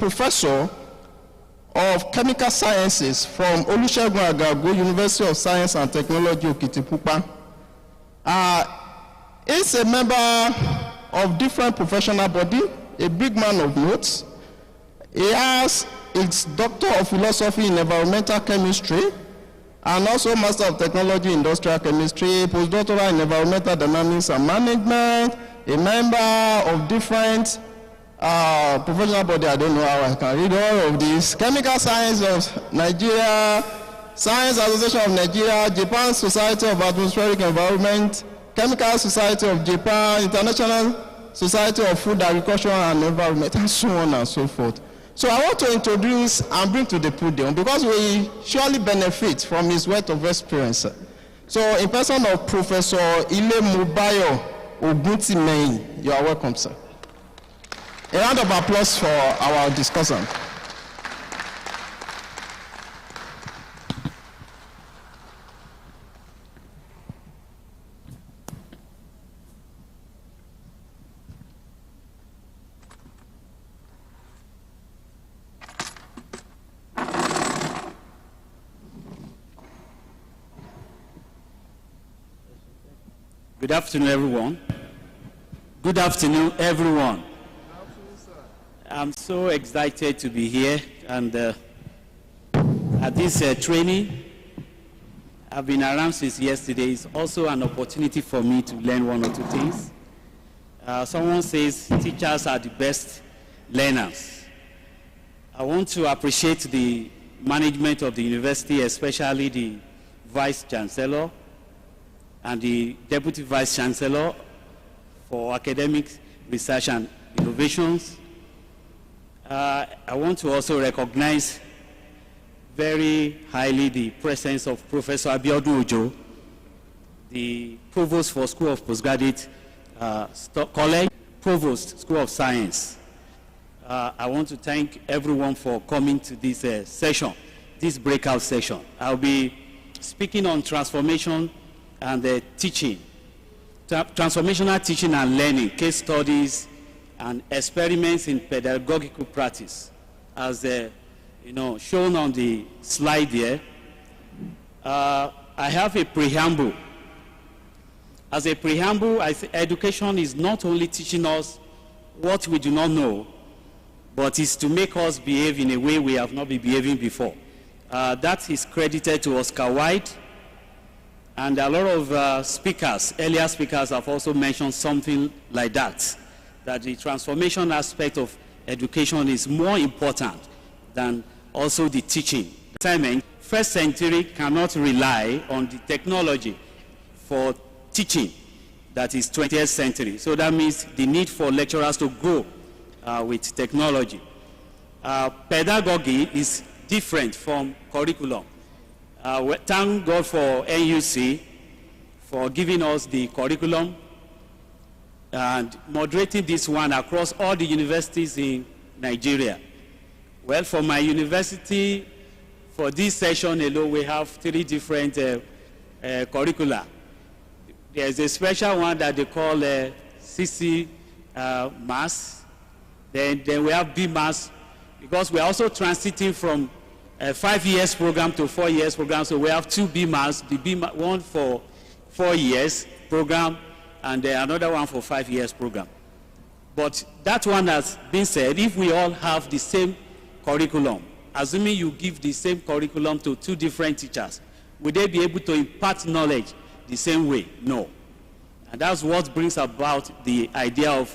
professor of chemical sciences from Olusegun Agago University of Science and Technology, Okitipupa. He's a member of different professional bodies, a big man of note. He has his Doctor of Philosophy in Environmental Chemistry and also Master of Technology in Industrial Chemistry, postdoctoral in Environmental Dynamics and Management, a member of different professional body. I don't know how I can read all of this. Chemical Science of Nigeria, Science Association of Nigeria, Japan Society of Atmospheric Environment, Chemical Society of Japan, International Society of Food, Agriculture and Environment, and so on and so forth. So I want to introduce and bring to the podium, because we surely benefit from his wealth of experience. So in person of Professor Ile Mubayo Oguntimehin, you are welcome, sir. A round of applause for our discussant. Good afternoon, everyone. Good afternoon, everyone. Good afternoon, sir. I'm so excited to be here and at this training. I've been around since yesterday. It's also an opportunity for me to learn one or two things. Someone says teachers are the best learners. I want to appreciate the management of the university, especially the Vice Chancellor and the Deputy Vice Chancellor for Academic Research and Innovations. I want to also recognize very highly the presence of Professor Abiodun Ojo, the Provost for School of Postgraduate College, Provost, School of Science. I want to thank everyone for coming to this session, this breakout session. I'll be speaking on transformation and teaching, transformational teaching and learning, case studies and experiments in pedagogical practice, as shown on the slide here. I have a preamble. As a preamble, education is not only teaching us what we do not know, but is to make us behave in a way we have not been behaving before. That is credited to Oscar Wilde. And a lot of speakers, earlier speakers, have also mentioned something like that, that the transformation aspect of education is more important than also the teaching. First century cannot rely on the technology for teaching that is 20th century. So that means the need for lecturers to grow with technology. Pedagogy is different from curriculum. Thank God for NUC for giving us the curriculum and moderating this one across all the universities in Nigeria. Well, for my university, for this session alone, we have 3 different curricula. There's a special one that they call CC Mass. Then we have B Mass, because we're also transiting from a 5 years program to 4 years program. So we have 2 BMAS, the BMAS, one for 4 years program and another one for 5 years program. But that one has been said, if we all have the same curriculum, assuming you give the same curriculum to 2 different teachers, would they be able to impart knowledge the same way? No. And that's what brings about the idea of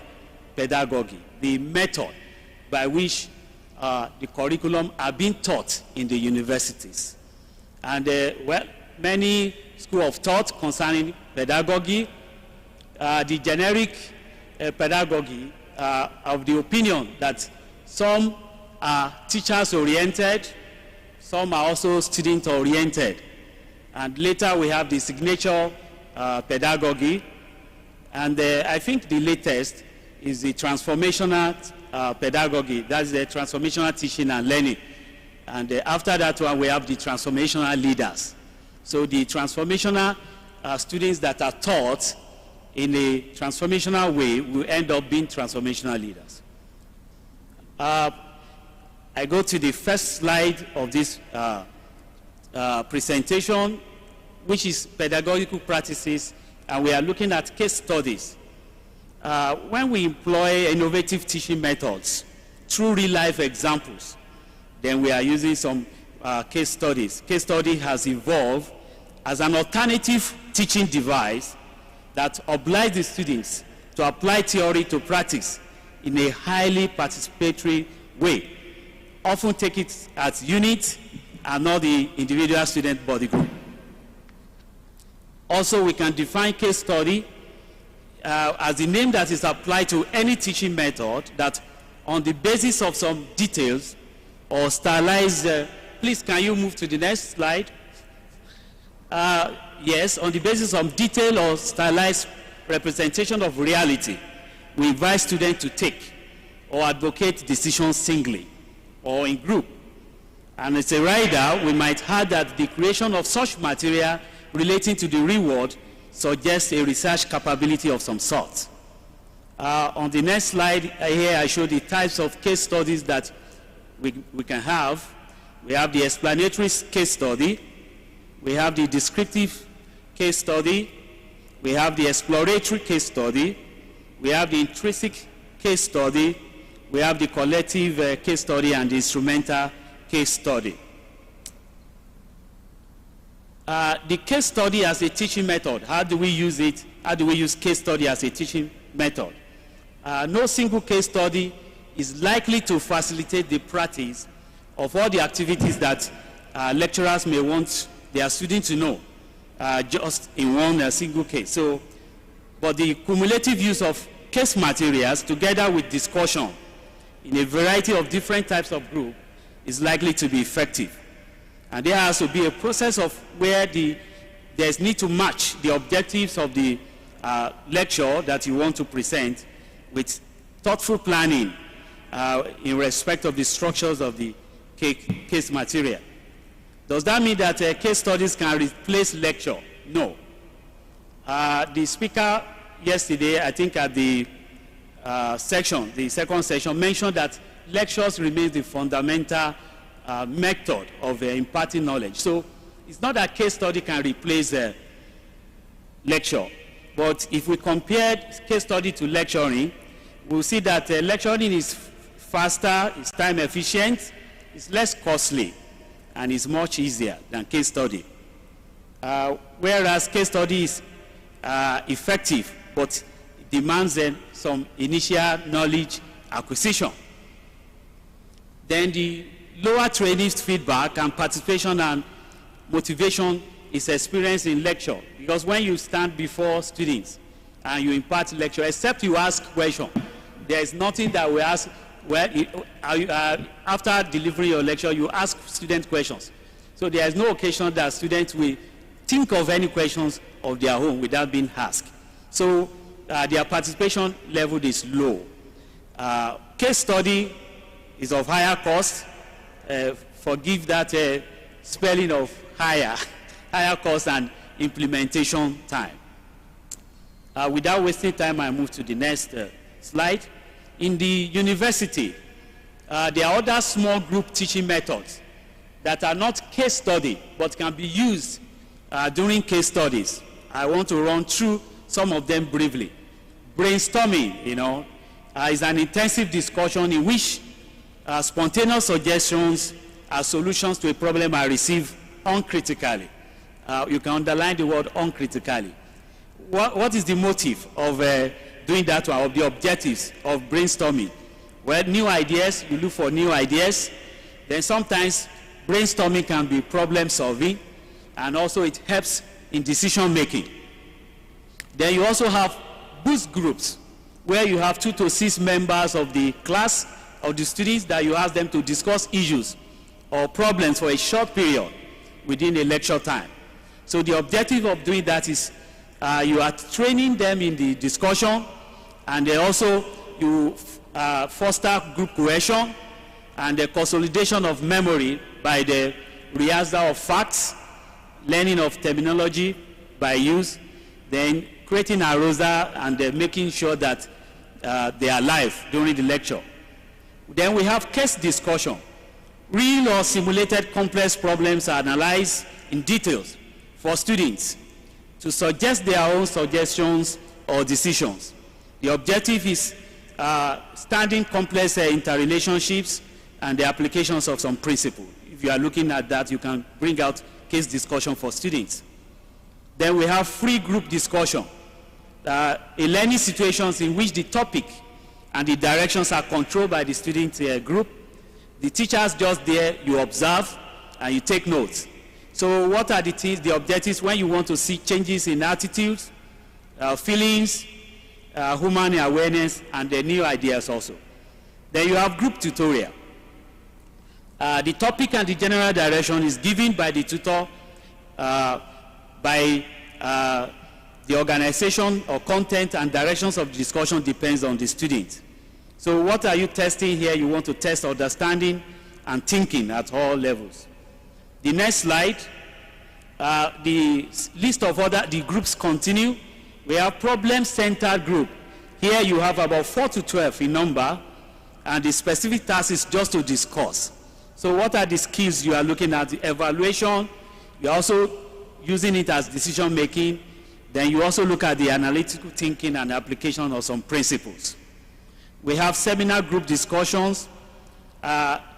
pedagogy, the method by which the curriculum are being taught in the universities. And well, many schools of thought concerning pedagogy, the generic pedagogy of the opinion that some are teachers-oriented, some are also student-oriented. And later we have the signature pedagogy. And I think the latest is the transformational pedagogy. That's the transformational teaching and learning. And after that one, we have the transformational leaders. So the transformational students that are taught in a transformational way will end up being transformational leaders. I go to the first slide of this presentation, which is pedagogical practices, and we are looking at case studies. When we employ innovative teaching methods through real-life examples, then we are using some case studies. Case study has evolved as an alternative teaching device that obliges the students to apply theory to practice in a highly participatory way. Often take it as units and not the individual student body group. Also, we can define case study as the name that is applied to any teaching method that on the basis of some details or stylized, please can you move to the next slide? Yes, on the basis of detailed or stylized representation of reality, we invite students to take or advocate decisions singly or in group. And as a rider, we might add that the creation of such material relating to the real world suggests a research capability of some sort. On the next slide, here I show the types of case studies that we can have. We have the explanatory case study, we have the descriptive case study, we have the exploratory case study, we have the intrinsic case study, we have the collective case study, and the instrumental case study. The case study as a teaching method, how do we use it? How do we use case study as a teaching method? No single case study is likely to facilitate the practice of all the activities that lecturers may want their students to know just in one single case. So, but the cumulative use of case materials together with discussion in a variety of different types of group is likely to be effective. And there has to be a process of where there's need to match the objectives of the lecture that you want to present with thoughtful planning in respect of the structures of the case material. Does that mean that case studies can replace lecture? No. The speaker yesterday, I think at the section, the second section, mentioned that lectures remain the fundamental method of imparting knowledge. So it's not that case study can replace lecture. But if we compare case study to lecturing, we'll see that lecturing is faster, it's time efficient, it's less costly, and it's much easier than case study. Whereas case study is effective, but it demands some initial knowledge acquisition. Then the lower trainees' feedback and participation and motivation is experienced in lecture, because when you stand before students and you impart lecture, except you ask questions, there is nothing that we ask. Well, after delivering your lecture, you ask student questions. So there is no occasion that students will think of any questions of their own without being asked. So their participation level is low. Case study is of higher cost. Forgive that spelling of higher cost and implementation time. Without wasting time, I move to the next slide. In the university, there are other small group teaching methods that are not case study, but can be used during case studies. I want to run through some of them briefly. Brainstorming, is an intensive discussion in which spontaneous suggestions as solutions to a problem are received uncritically. You can underline the word uncritically. What is the motive of doing that, or the objectives of brainstorming? Well, new ideas, you look for new ideas. Then sometimes brainstorming can be problem solving, and also it helps in decision making. Then you also have boost groups, where you have 2 to 6 members of the class, of the students, that you ask them to discuss issues or problems for a short period within a lecture time. So the objective of doing that is you are training them in the discussion, and then also you foster group cohesion and the consolidation of memory by the rehearsal of facts, learning of terminology by use, then creating arousal and making sure that they are live during the lecture. Then we have case discussion, Real or simulated complex problems are analyzed in details for students to suggest their own suggestions or decisions. The objective is studying complex interrelationships and the applications of some principle. If you are looking at that, you can bring out case discussion for students. Then we have free group discussion, a learning situations in which the topic and the directions are controlled by the student group. The teachers just there, you observe and you take notes. So what are the things, the objectives when you want to see changes in attitudes, feelings, human awareness, and the new ideas also. Then you have group tutorial. The topic and the general direction is given by the tutor, by the organization or content and directions of the discussion depends on the student. So what are you testing here? You want to test understanding and thinking at all levels. The next slide, the list of the groups continue. We have problem-centered group. Here you have about 4 to 12 in number, and the specific task is just to discuss. So what are the skills you are looking at? The evaluation, you're also using it as decision-making. Then you also look at the analytical thinking and application of some principles. We have seminar group discussions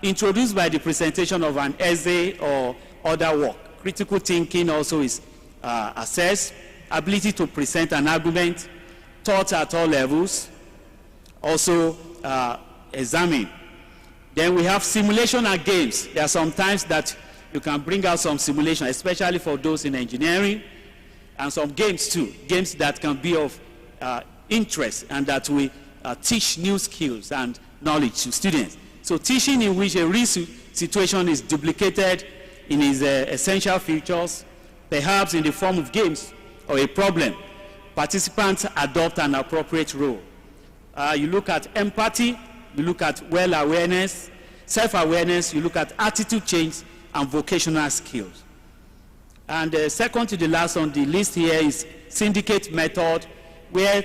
introduced by the presentation of an essay or other work. Critical thinking also is assessed, ability to present an argument, thought at all levels, also examined. Then we have simulation and games. There are some times that you can bring out some simulation, especially for those in engineering, and some games too, games that can be of interest and that we teach new skills and knowledge to students. So teaching in which a real situation is duplicated in its essential features, perhaps in the form of games or a problem. Participants adopt an appropriate role. You look at empathy, you look at well-awareness, self-awareness, you look at attitude change and vocational skills. And second to the last on the list here is syndicate method, where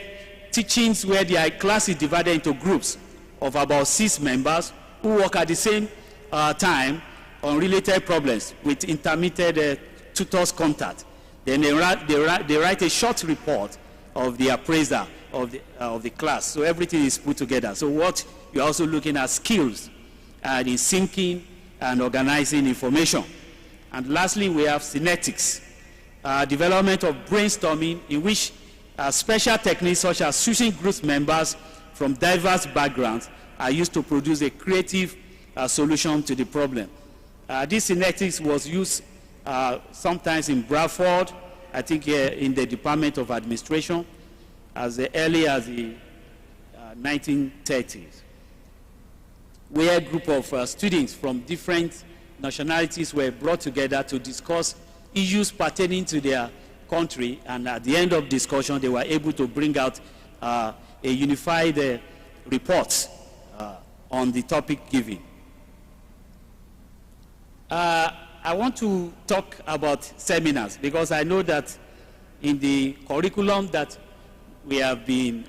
teachings where the class is divided into groups of about 6 members who work at the same time on related problems with intermittent tutors contact. Then they write a short report of the appraiser of the class. So everything is put together. So what you're also looking at skills in syncing and organizing information. And lastly, we have synetics, development of brainstorming in which special techniques such as switching group members from diverse backgrounds are used to produce a creative solution to the problem. This synetics was used sometimes in Bradford, I think in the Department of Administration, as early as the 1930s, where a group of students from different nationalities were brought together to discuss issues pertaining to their country, and at the end of discussion, they were able to bring out a unified report on the topic given. I want to talk about seminars because I know that in the curriculum that we have been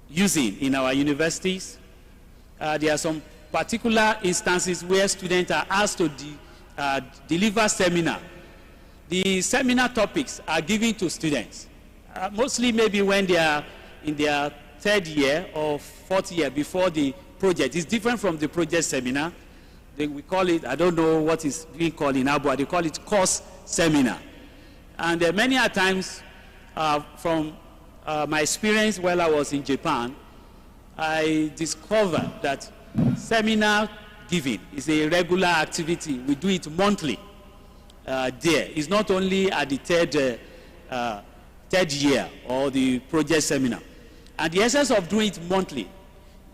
using in our universities, there are some particular instances where students are asked to deliver seminar. The seminar topics are given to students, mostly maybe when they are in their 3rd year or 4th year before the project. It's different from the project seminar. We call it, I don't know what is being called in Abua, they call it course seminar. And many a times, from my experience while I was in Japan, I discovered that seminar giving is a regular activity. We do it monthly there. It's not only at the 3rd year or the project seminar. And the essence of doing it monthly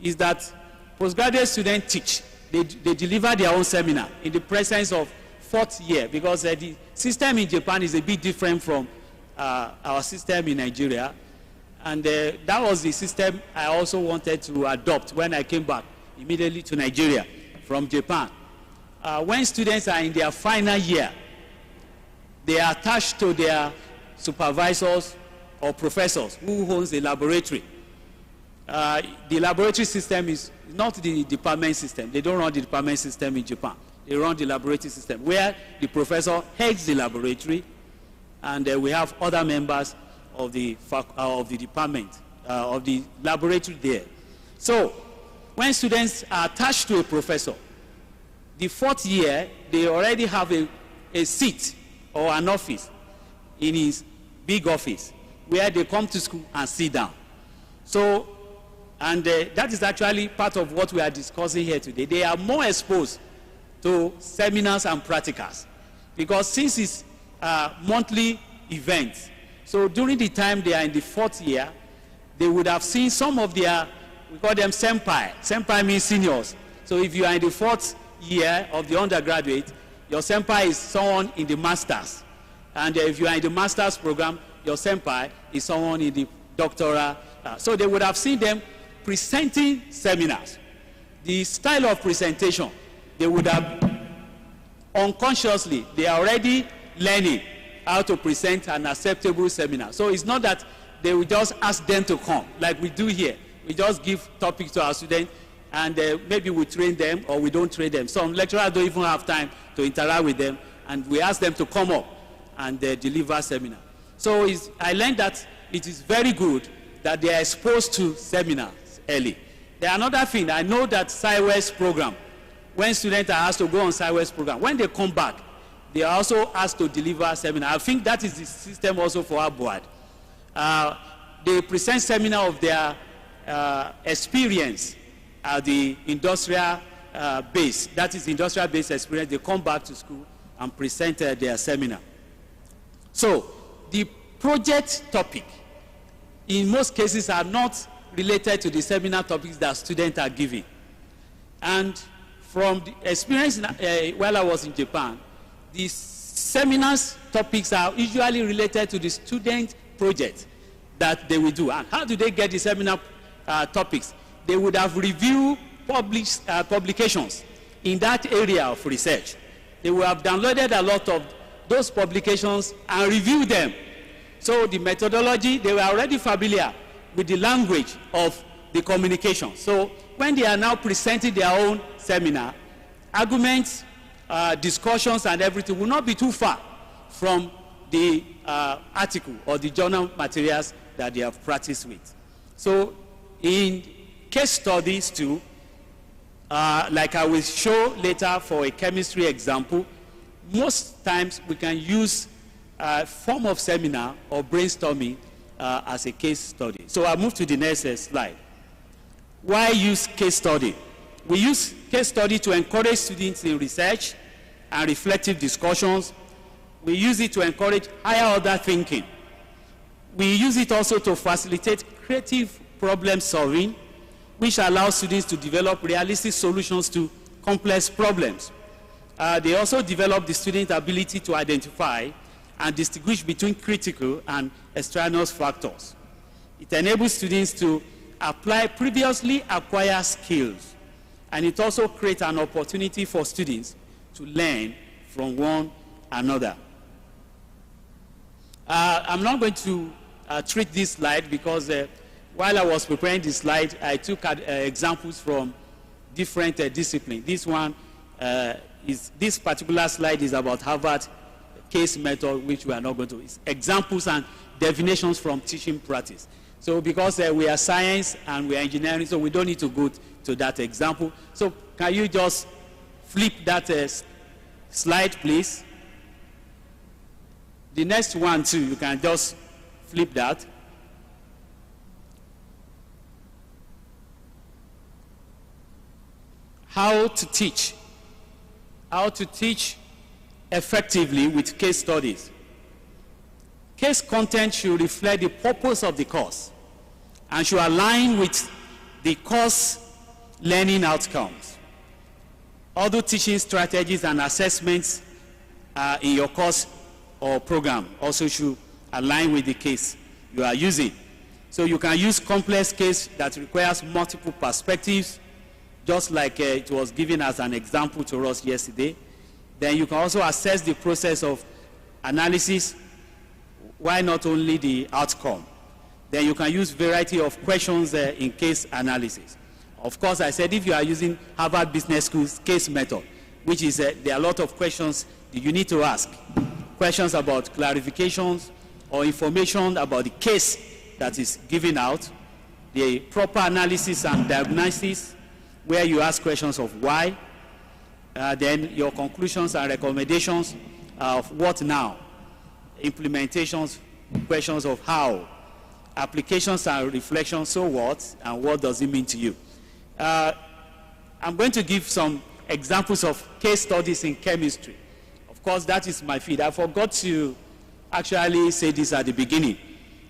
is that postgraduate students teach. They deliver their own seminar in the presence of 4th year, because the system in Japan is a bit different from our system in Nigeria. And that was the system I also wanted to adopt when I came back immediately to Nigeria from Japan. When students are in their final year, they are attached to their supervisors or professors who owns the laboratory. The laboratory system is not the department system. They don't run the department system in Japan. They run the laboratory system, where the professor heads the laboratory, and we have other members of the department, of the laboratory there. So when students are attached to a professor, the 4th year, they already have a seat or an office in his big office where they come to school and sit down. So, and that is actually part of what we are discussing here today. They are more exposed to seminars and practicals, because since it's monthly events, so during the time they are in the 4th year, they would have seen some of their, we call them senpai. Senpai means seniors. So if you are in the 4th year of the undergraduate, your senpai is someone in the master's. And if you are in the master's program, your senpai is someone in the doctoral. So they would have seen them presenting seminars. The style of presentation, they would have unconsciously, they are already learning how to present an acceptable seminar. So it's not that they will just ask them to come, like we do here. We just give topics to our students, and maybe we train them or we don't train them. Some lecturers don't even have time to interact with them, and we ask them to come up and deliver seminar. So I learned that it is very good that they are exposed to seminars early. There another thing, I know that SciWest program, when students are asked to go on SciWest program, when they come back, they are also asked to deliver seminar. I think that is the system also for our board. They present seminar of their experience at the industrial base. That is industrial based experience. They come back to school and present their seminar. So the project topic in most cases are not related to the seminar topics that students are giving. And from the experience while I was in Japan, the seminars topics are usually related to the student project that they will do. And how do they get the seminar topics? They would have reviewed publications in that area of research. They would have downloaded a lot of those publications and reviewed them. So the methodology, they were already familiar with the language of the communication. So when they are now presenting their own seminar, arguments, discussions and everything will not be too far from the article or the journal materials that they have practiced with. So in case studies too, like I will show later for a chemistry example, most times we can use a form of seminar or brainstorming as a case study. So I'll move to the next slide. Why use case study? We use case study to encourage students in research and reflective discussions. We use it to encourage higher order thinking. We use it also to facilitate creative problem solving, which allows students to develop realistic solutions to complex problems. They also develop the student's ability to identify and distinguish between critical and extraneous factors. It enables students to apply previously acquired skills, and it also creates an opportunity for students to learn from one another. I'm not going to treat this slide because while I was preparing this slide, I took examples from different disciplines. This particular slide is about Harvard case method, which we are not going to. It's examples and definitions from teaching practice. So because we are science and we are engineering, so we don't need to go to that example. So can you just flip that slide, please? The next one too, you can just flip that. How to teach. How to teach effectively with case studies. Case content should reflect the purpose of the course and should align with the course learning outcomes. Other teaching strategies and assessments in your course or program also should align with the case you are using. So you can use complex case that requires multiple perspectives, just like it was given as an example to us yesterday. Then you can also assess the process of analysis, why not only the outcome. Then you can use variety of questions in case analysis. Of course, I said if you are using Harvard Business School's case method, which is there are a lot of questions that you need to ask. Questions about clarifications or information about the case that is given out, the proper analysis and diagnosis, where you ask questions of why, then your conclusions and recommendations of what now, implementations, questions of how, applications and reflections, so what, and what does it mean to you. I'm going to give some examples of case studies in chemistry. Of course, that is my field. I forgot to actually say this at the beginning,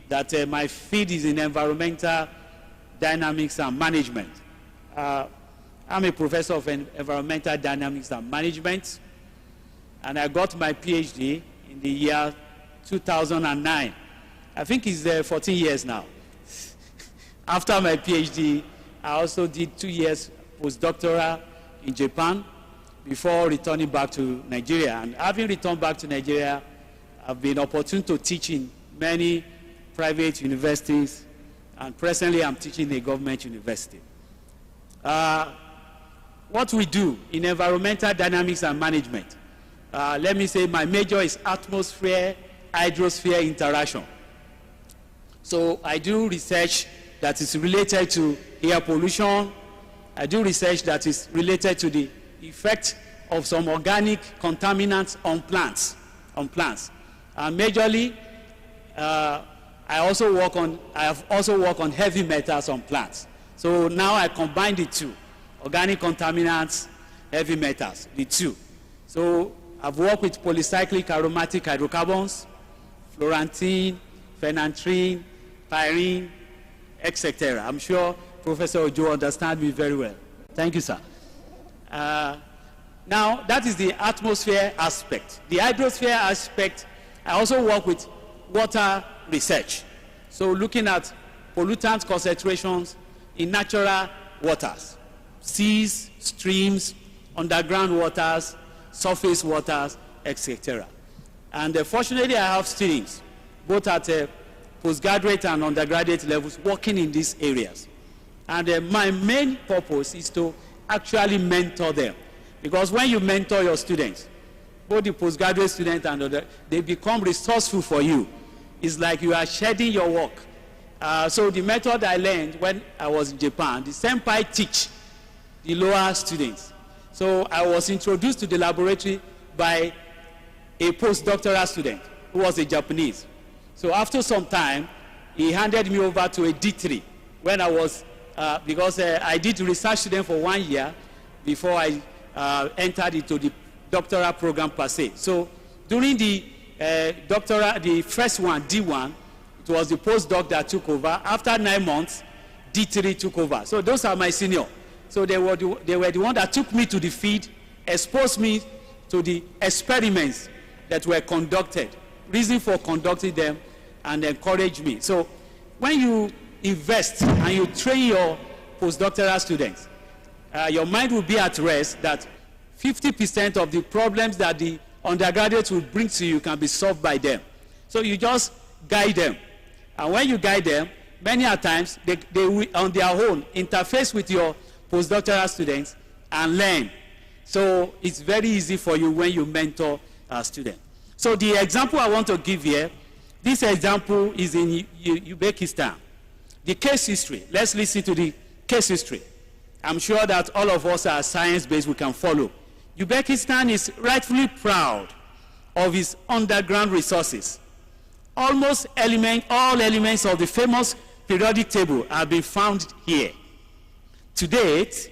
that my field is in environmental dynamics and management. I'm a professor of environmental dynamics and management, and I got my PhD in the year 2009. I think it's 14 years now. After my PhD, I also did 2 years postdoctoral in Japan before returning back to Nigeria. And having returned back to Nigeria, I've been opportune to teach in many private universities, and presently I'm teaching a government university. What we do in environmental dynamics and management, let me say my major is atmosphere-hydrosphere interaction. So I do research that is related to air pollution. I do research that is related to the effect of some organic contaminants on plants. And majorly, I have also worked on heavy metals on plants. So now I combine the two, organic contaminants, heavy metals, the two. So I've worked with polycyclic aromatic hydrocarbons, fluorantine, phenanthrene, pyrene, etc. I'm sure Professor Ojo understands me very well. Thank you, sir. Now, that is the atmosphere aspect. The hydrosphere aspect, I also work with water research. So looking at pollutant concentrations in natural waters, seas, streams, underground waters, surface waters, etc. And fortunately, I have students, both at postgraduate and undergraduate levels, working in these areas. And my main purpose is to actually mentor them. Because when you mentor your students, both the postgraduate students and they become resourceful for you. It's like you are shedding your work. So the method I learned when I was in Japan, the senpai teach the lower students. So I was introduced to the laboratory by a postdoctoral student who was a Japanese. So after some time, he handed me over to a D3 when I was, because I did research student for 1 year before I entered into the doctoral program per se. So during the the first one, D1, it was the postdoc that took over. After 9 months, D3 took over. So those are my senior. So they were the one that took me to the field, exposed me to the experiments that were conducted, reason for conducting them, and encouraged me. So when you invest and you train your postdoctoral students, your mind will be at rest that 50% of the problems that the undergraduates will bring to you can be solved by them. So you just guide them. And when you guide them, many a times they will on their own interface with your postdoctoral students and learn. So it's very easy for you when you mentor a student. So the example I want to give here, this example is in Uzbekistan. The case history, let's listen to the case history. I'm sure that all of us are science-based, we can follow. Uzbekistan is rightfully proud of its underground resources. Almost all elements of the famous periodic table have been found here. To date,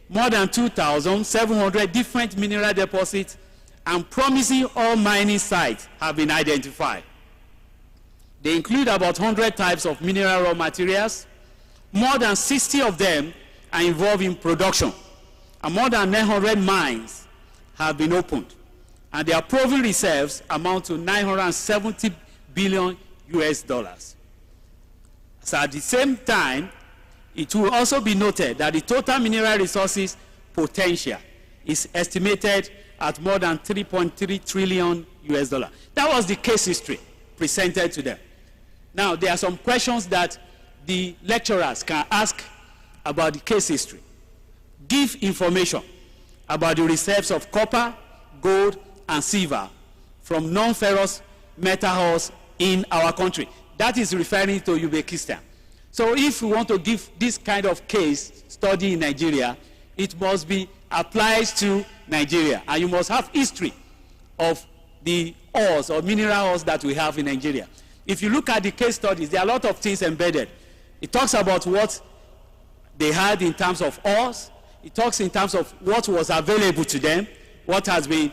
more than 2,700 different mineral deposits and promising ore mining sites have been identified. They include about 100 types of mineral raw materials. More than 60 of them are involved in production, and more than 900 mines have been opened, and their proven reserves amount to $970 billion US. So at the same time, it will also be noted that the total mineral resources potential is estimated at more than $3.3 trillion US. That was the case history presented to them. Now, there are some questions that the lecturers can ask about the case history. give information about the reserves of copper, gold, and silver from non-ferrous metal ores in our country. That is referring to Uzbekistan. So if we want to give this kind of case study in Nigeria, it must be applied to Nigeria. And you must have history of the ores or mineral ores that we have in Nigeria. If you look at the case studies, there are a lot of things embedded. It talks about what they had in terms of ores. It talks in terms of what was available to them, what has been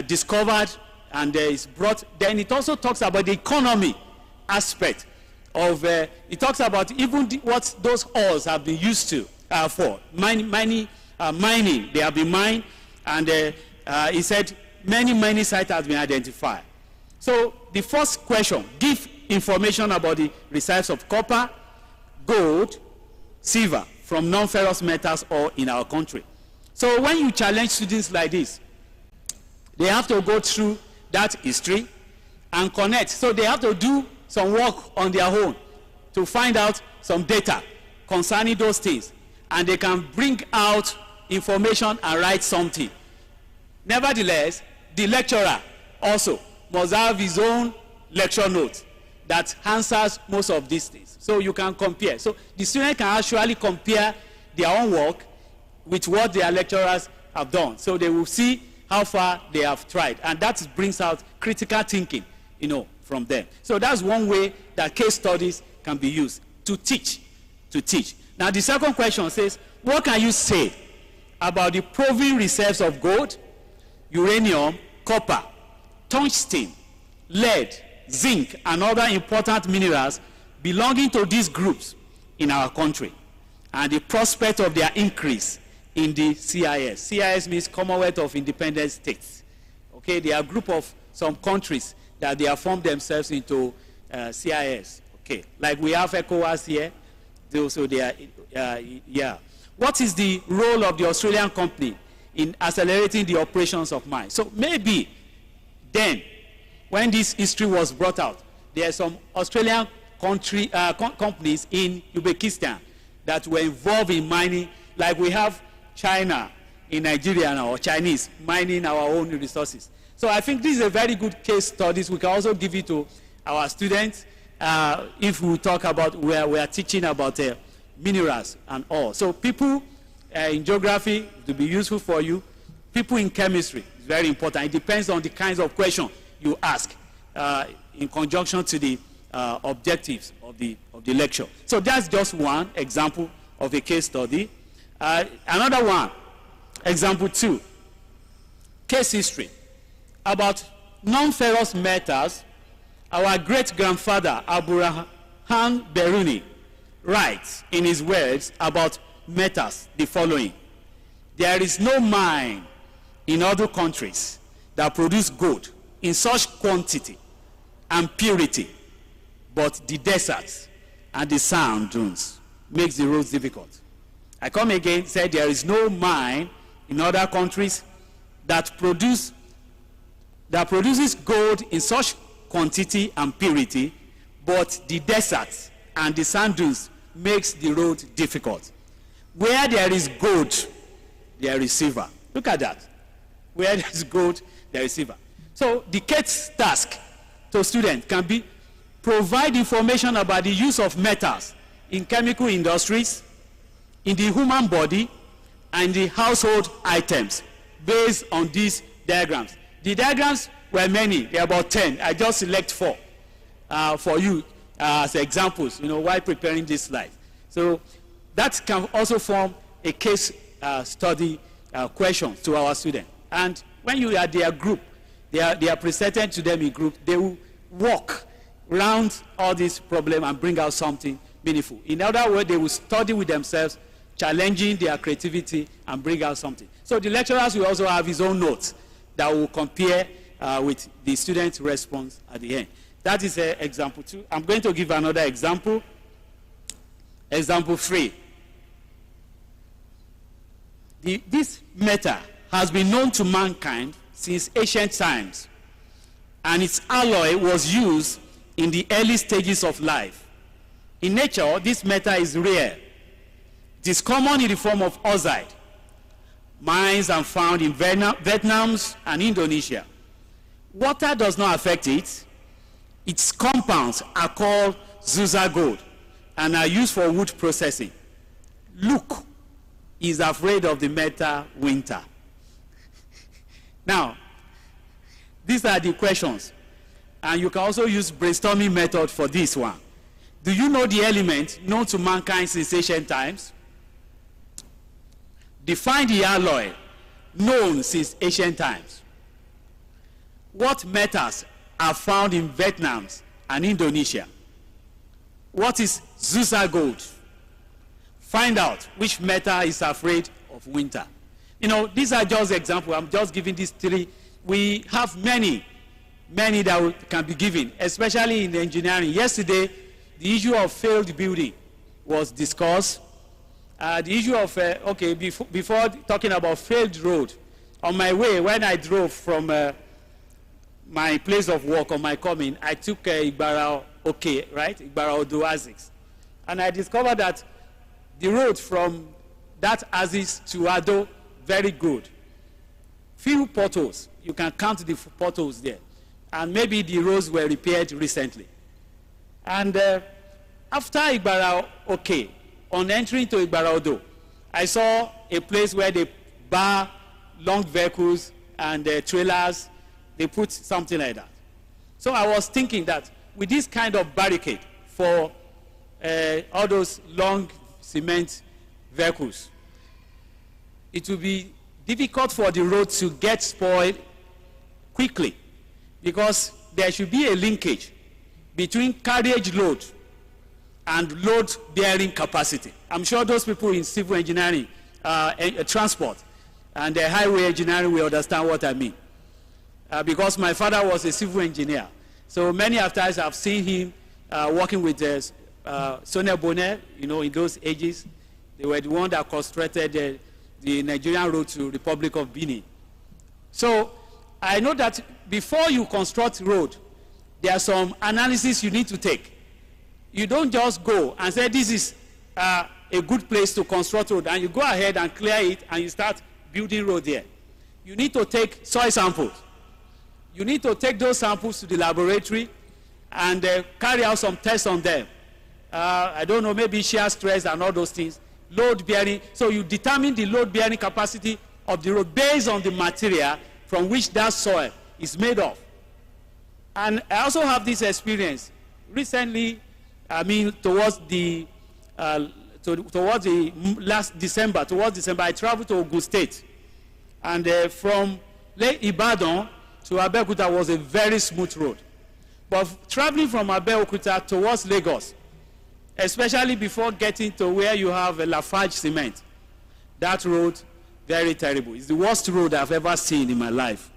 discovered and is brought. Then it also talks about the economy aspect of, it talks about even what those ores have been used to for. Mining, they have been mined, and he said many mining sites have been identified. So the first question, give information about the reserves of copper, gold, silver from non-ferrous metals or in our country. So when you challenge students like this, they have to go through that history and connect. So they have to do some work on their own to find out some data concerning those things, and they can bring out information and write something. Nevertheless, the lecturer also must have his own lecture note that answers most of these things. So you can compare. So the student can actually compare their own work with what their lecturers have done. So they will see how far they have tried. And that brings out critical thinking, from them. So that's one way that case studies can be used to teach. Now the second question says, what can you say about the proven reserves of gold, uranium, copper, tungsten, lead, zinc, and other important minerals belonging to these groups in our country, and the prospect of their increase in the CIS. CIS means Commonwealth of Independent States. Okay, they are a group of some countries that they have formed themselves into CIS. Okay, like we have ECOWAS here. So they are, yeah. What is the role of the Australian company in accelerating the operations of mines? So maybe then, when this history was brought out, there are some Australian companies in Uzbekistan that were involved in mining, like we have China in Nigeria now, or Chinese mining our own resources. So I think this is a very good case study. We can also give it to our students if we talk about where we are teaching about minerals and all. So people in geography to be useful for you. People in chemistry is very important. It depends on the kinds of questions you ask in conjunction to the objectives of the lecture. So that's just one example of a case study. Another one, example 2, case history. About non-ferrous metals, our great-grandfather Abraham Biruni writes in his words about metals the following: there is no mine in other countries that produce gold in such quantity and purity, but the deserts and the sand dunes makes the roads difficult. I come again, say there is no mine in other countries that produces gold in such quantity and purity, but the deserts and the sand dunes makes the road difficult. Where there is gold, there is silver. Look at that. Where there is gold, there is silver. So the case task to students can be provide information about the use of metals in chemical industries, in the human body, and the household items based on these diagrams. The diagrams were many, there are about 10. I just select 4 for you as examples, while preparing this slide. So that can also form a case study question to our students. And when you are their group, they are presented to them in group, they will walk around all these problems and bring out something meaningful. In other words, they will study with themselves, challenging their creativity and bring out something. So the lecturers will also have his own notes that will compare with the student's response at the end. That is example 2. I'm going to give another example. Example 3. This metal has been known to mankind since ancient times, and its alloy was used in the early stages of life. In nature, this metal is rare. It is common in the form of oxide. Mines are found in Vietnam and Indonesia. Water does not affect it. Its compounds are called Zusa gold and are used for wood processing. Luke is afraid of the metal winter. Now, these are the questions. And you can also use brainstorming method for this one. Do you know the element known to mankind since ancient times? Define the alloy known since ancient times. What metals are found in Vietnam and Indonesia? What is Zusa gold? Find out which metal is afraid of winter. You know, these are just examples. I'm just giving these three. We have many that can be given, especially in engineering. Yesterday, the issue of failed building was discussed. The issue of, before talking about failed road, on my way, when I drove from my place of work on my coming, I took Igbara Igbara Odo Aziz. And I discovered that the road from that Aziz to Ado, very good. Few potholes, you can count the potholes there. And maybe the roads were repaired recently. And after Igbara on entering to Igbara Odo, I saw a place where they bar long vehicles and trailers. They put something like that. So I was thinking that with this kind of barricade for all those long cement vehicles, it will be difficult for the road to get spoiled quickly, because there should be a linkage between carriage load and load bearing capacity. I'm sure those people in civil engineering, transport, and highway engineering will understand what I mean. Because my father was a civil engineer. So many times I've seen him working with Sonia Bonnet, you know, in those ages. They were the one that constructed the Nigerian road to Republic of Benin. So I know that before you construct road, there are some analysis you need to take. You don't just go and say this is a good place to construct road, and you go ahead and clear it and you start building road there. You need to take soil samples. You need to take those samples to the laboratory and carry out some tests on them. I don't know, maybe shear stress and all those things. Load bearing. So you determine the load bearing capacity of the road based on the material from which that soil is made of. And I also have this experience. Recently, I mean, towards the last December, I traveled to Ogun State. And from Lake Ibadan to Abeokuta was a very smooth road. But traveling from Abeokuta towards Lagos, especially before getting to where you have a Lafarge cement, that road, very terrible. It's the worst road I've ever seen in my life.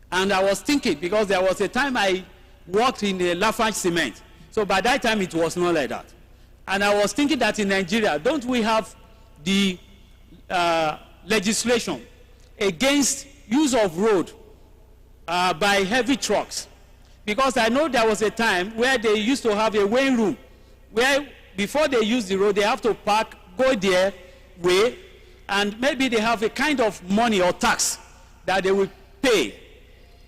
And I was thinking, because there was a time I worked in a Lafarge cement. So by that time, it was not like that. And I was thinking that in Nigeria, don't we have the legislation against use of road by heavy trucks? Because I know there was a time where they used to have a weighing room, where before they use the road, they have to park, go there, weigh, and maybe they have a kind of money or tax that they will pay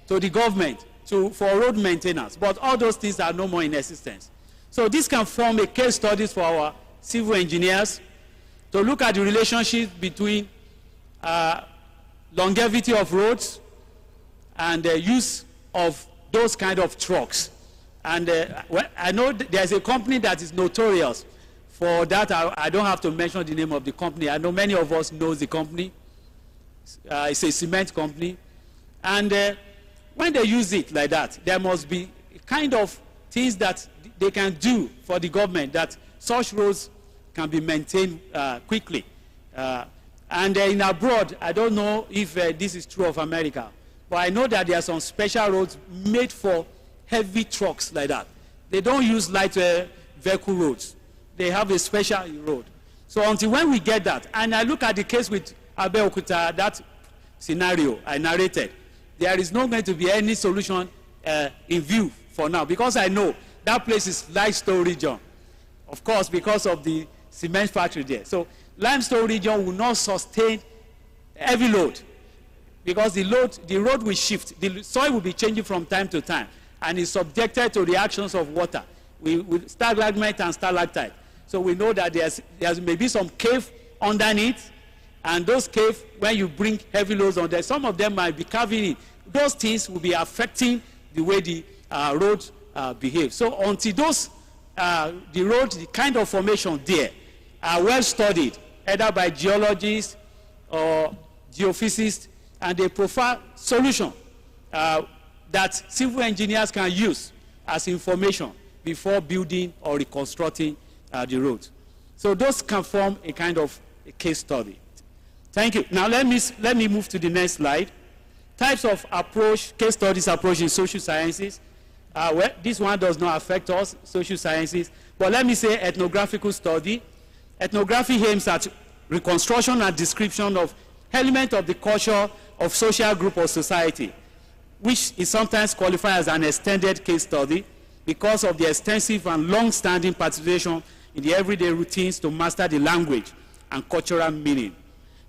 to the government for road maintenance. But all those things are no more in existence. So this can form a case studies for our civil engineers to look at the relationship between longevity of roads and the use of those kind of trucks. And I know there's a company that is notorious for that. I don't have to mention the name of the company. I know many of us know the company. It's a cement company. And when they use it like that, there must be kind of things that they can do for the government that such roads can be maintained quickly. And in abroad, I don't know if this is true of America, but I know that there are some special roads made for heavy trucks like that. They don't use light vehicle roads. They have a special road. So until when we get that, and I look at the case with Abeokuta, that scenario I narrated, there is not going to be any solution in view for now, because I know that place is light storage region. Of course, because of the cement factory there. So limestone region will not sustain heavy load because the road will shift. The soil will be changing from time to time and is subjected to reactions of water with stalagmite and stalactite. So we know that there's maybe some cave underneath, and those caves, when you bring heavy loads on there, some of them might be caving in. Those things will be affecting the way the road behaves. So until the road, the kind of formation there are well studied, either by geologists or geophysicists, and they provide solution that civil engineers can use as information before building or reconstructing the road. So those can form a kind of a case study. Thank you. Now let me move to the next slide. Types of approach, case studies approach in social sciences. Well, this one does not affect us, social sciences, but let me say ethnographical study. Ethnography aims at reconstruction and description of elements of the culture of social group or society, which is sometimes qualified as an extended case study because of the extensive and long-standing participation in the everyday routines to master the language and cultural meaning.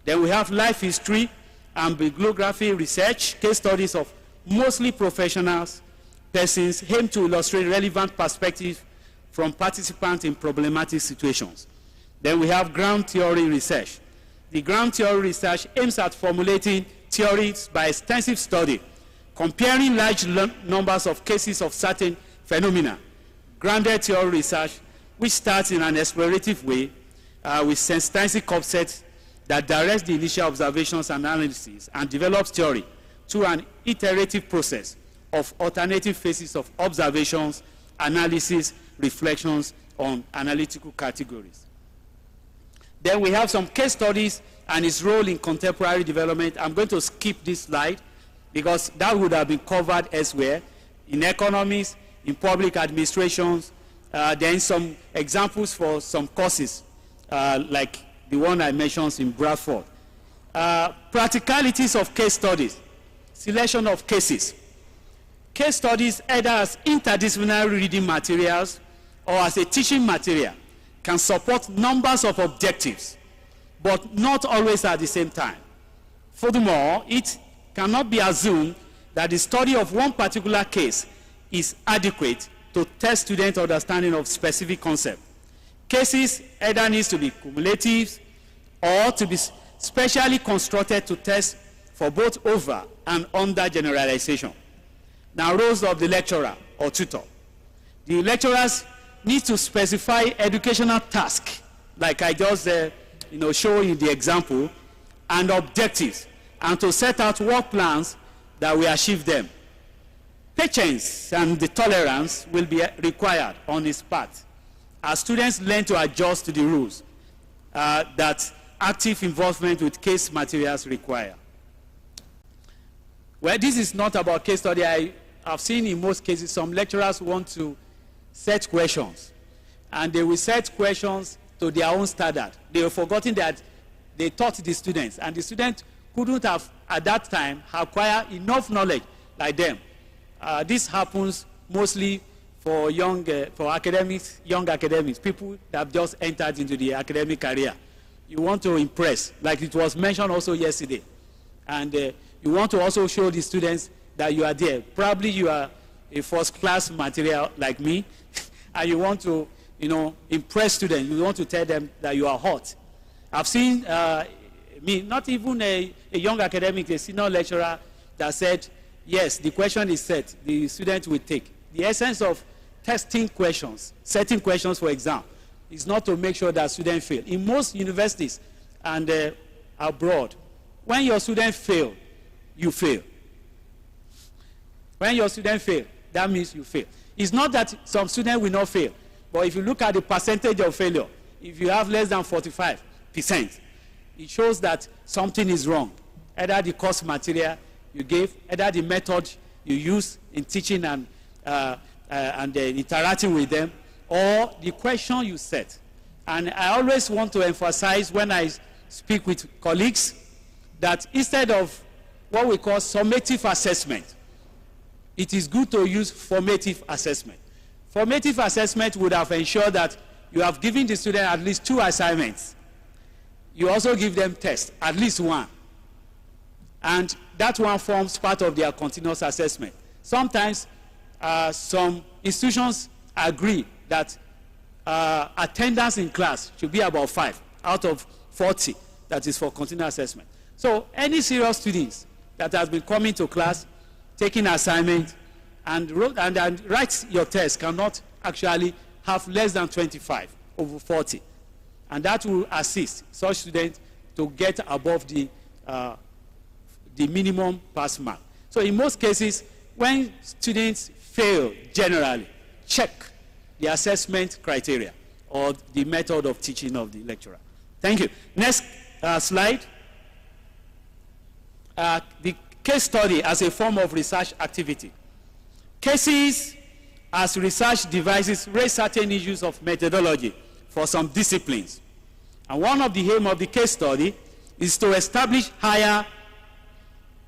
Then we have life history and bibliography research, case studies of mostly professionals, persons aim to illustrate relevant perspectives from participants in problematic situations. Then we have ground theory research. The ground theory research aims at formulating theories by extensive study, comparing large numbers of cases of certain phenomena. Grounded theory research, which starts in an explorative way with sensitizing concepts that directs the initial observations and analysis and develops theory through an iterative process of alternative phases of observations, analysis, reflections on analytical categories. Then we have some case studies and its role in contemporary development. I'm going to skip this slide because that would have been covered elsewhere in economics, in public administrations, then some examples for some courses like the one I mentioned in Bradford. Practicalities of case studies, selection of cases. Case studies, either as interdisciplinary reading materials or as a teaching material, can support numbers of objectives, but not always at the same time. Furthermore, it cannot be assumed that the study of one particular case is adequate to test student understanding of specific concept. Cases either needs to be cumulative or to be specially constructed to test for both over and under generalization. Now, roles of the lecturer or tutor. The lecturers need to specify educational tasks, like I just show in the example, and objectives, and to set out work plans that will achieve them. Patience and the tolerance will be required on his part as students learn to adjust to the rules that active involvement with case materials require. Well, this is not about case study. I have seen in most cases some lecturers want to set questions, and they will set questions to their own standard. They have forgotten that they taught the students, and the students couldn't have at that time acquired enough knowledge like them. This happens mostly for young academics, people that have just entered into the academic career. You want to impress, like it was mentioned also yesterday, and you want to also show the students that you are there. Probably you are a first-class material like me, and you want to, impress students. You want to tell them that you are hot. I've seen me, not even a young academic, a senior lecturer that said, yes, the question is set, the student will take. The essence of testing questions, setting questions for exam, is not to make sure that students fail. In most universities and abroad, when your students fail, you fail. When your students fail, that means you fail. It's not that some students will not fail, but if you look at the percentage of failure, if you have less than 45%, it shows that something is wrong. Either the course material you gave, either the method you use in teaching and interacting with them, or the question you set. And I always want to emphasize when I speak with colleagues that instead of what we call summative assessment, it is good to use formative assessment. Formative assessment would have ensured that you have given the student at least 2 assignments. You also give them tests, at least 1. And that one forms part of their continuous assessment. Sometimes some institutions agree that attendance in class should be about 5 out of 40, that is for continuous assessment. So any serious students that has been coming to class, taking assignment, and write your test cannot actually have less than 25 over 40. And that will assist such students to get above the minimum pass mark. So in most cases, when students fail generally, check the assessment criteria or the method of teaching of the lecturer. Thank you. Next slide. The case study as a form of research activity. Cases as research devices raise certain issues of methodology for some disciplines. And one of the aims of the case study is to establish higher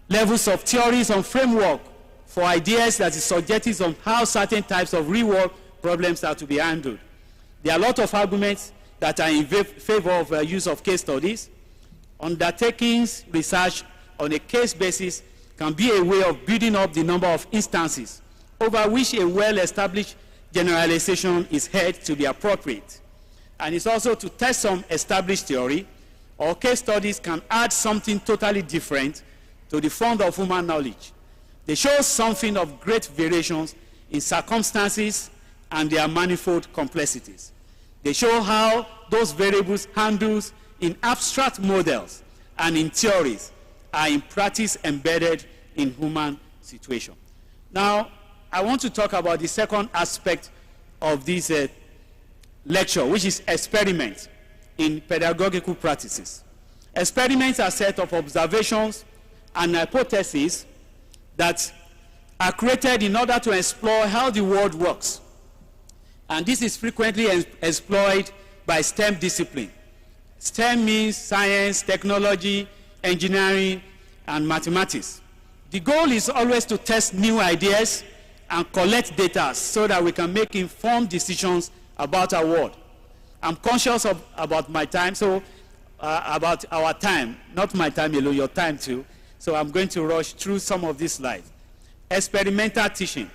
levels of theories and framework for ideas that is subjective on how certain types of real-world problems are to be handled. There are a lot of arguments that are in favor of use of case studies. Undertaking research on a case basis can be a way of building up the number of instances over which a well-established generalization is held to be appropriate. And it's also to test some established theory, or case studies can add something totally different to the fund of human knowledge. They show something of great variations in circumstances and their manifold complexities. They show how those variables handled in abstract models and in theories are in practice embedded in human situation. Now, I want to talk about the second aspect of this lecture, which is experiments in pedagogical practices. Experiments are a set of observations and hypotheses that are created in order to explore how the world works. And this is frequently explored by STEM discipline. STEM means science, technology, engineering, and mathematics. The goal is always to test new ideas and collect data so that we can make informed decisions about our world. I'm conscious about my time, so about our time, not my time alone, your time too. So I'm going to rush through some of these slides. Experimental teaching.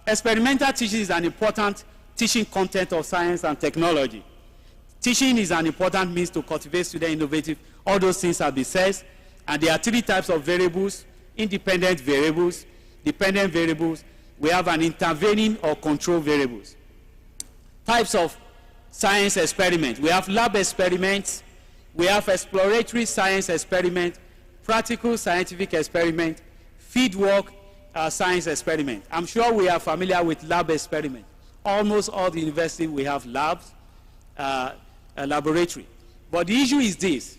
Experimental teaching is an important teaching content of science and technology. Teaching is an important means to cultivate student innovative. All those things have been said. And there are 3 types of variables: independent variables, dependent variables. We have an intervening or control variables. Types of science experiment. We have lab experiments. We have exploratory science experiment, practical scientific experiment, fieldwork science experiment. I'm sure we are familiar with lab experiment. Almost all the universities we have labs, a laboratory. But the issue is this: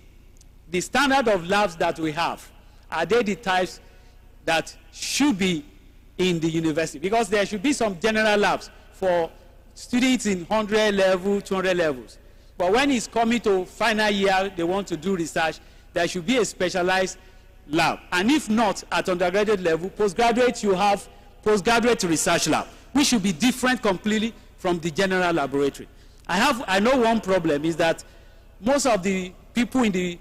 the standard of labs that we have, are they the types that should be in the university? Because there should be some general labs for students in 100 level, 200 levels. But when it's coming to final year, they want to do research, there should be a specialized lab. And if not, at undergraduate level, postgraduate, you have postgraduate research lab, which should be different completely from the general laboratory. I know one problem is that most of the people in the